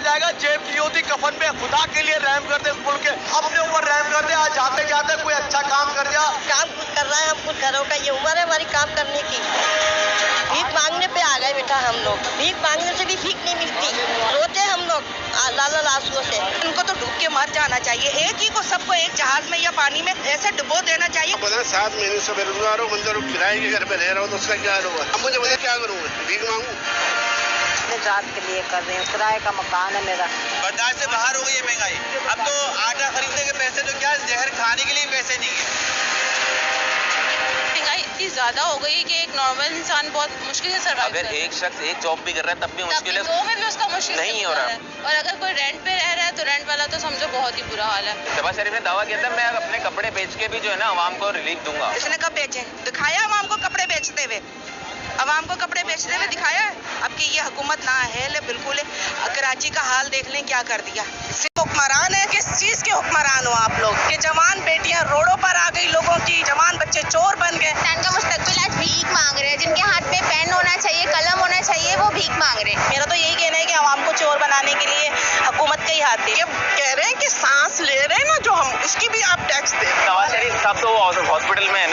जाएगा। जेब की होती कफन पे, खुदा के लिए रहम कर दे, इस मुल्क के अपने ऊपर रहम कर दे। आज जाते जाते कोई अच्छा काम कर जा। काम कुछ कर रहा है, हम कुछ घरों का, ये उम्र है हमारी काम करने की। भीख मांगने पे आ गए बेटा हम लोग। भीख मांगने से भी भीख नहीं मिलती, रोते हम लोग लाल आंसुओं से। उनको तो डूब के मर जाना चाहिए। एक ही को, सबको एक जहाज में या पानी में ऐसे डुबो देना चाहिए। 7 महीने से बेरोजगार हो, मंदिर किराए के घर पे रह रहा हूँ, तो उसका क्या होगा? अब मुझे क्या करूँ? भीख मांगू? रात के लिए कर रहे हैं, किराए का मकान है मेरा। बर्दाश्त से बाहर हो गई है महंगाई। अब तो आटा खरीदने के पैसे तो क्या, जहर खाने के लिए पैसे नहीं है। महंगाई इतनी ज्यादा हो गई है कि एक नॉर्मल इंसान बहुत मुश्किल से सर्वाइव कर रहा है। अगर एक शख्स एक जॉब भी कर रहा है तब भी मुश्किल है, दो में भी उसका मुश्किल नहीं हो रहा। और अगर कोई रेंट पे रह रहा है तो रेंट वाला तो समझो बहुत ही बुरा हाल है। शहबाज शरीफ ने दावा किया था मैं अपने कपड़े बेच के भी जो है ना आवाम को रिलीफ दूंगा। इसने कब बेचे? दिखाया आवाम को कपड़े बेचते हुए? आवाम को कपड़े बेचते हुए दिखाया है? अब की ये हुकूमत ना है बिल्कुल। कराची का हाल देख लें क्या कर दिया। हुक्मरान है, किस चीज के हुक्मरान हो आप लोग? कि जवान बेटियां रोडों पर आ गई, लोगों की जवान बच्चे चोर बन गए। का मुस्तकबिल आज भीख मांग रहे हैं। जिनके हाथ में पेन होना चाहिए, कलम होना चाहिए, वो भीख मांग रहे हैं। मेरा तो यही कहना है कि आवाम को चोर बनाने के लिए हुकूमत का ही हाथ है। ये कह रहे हैं कि सांस ले रहे हैं ना जो हम, उसकी भी आप टैक्स दें। शहबाज शरीफ साहब तो हॉस्पिटल में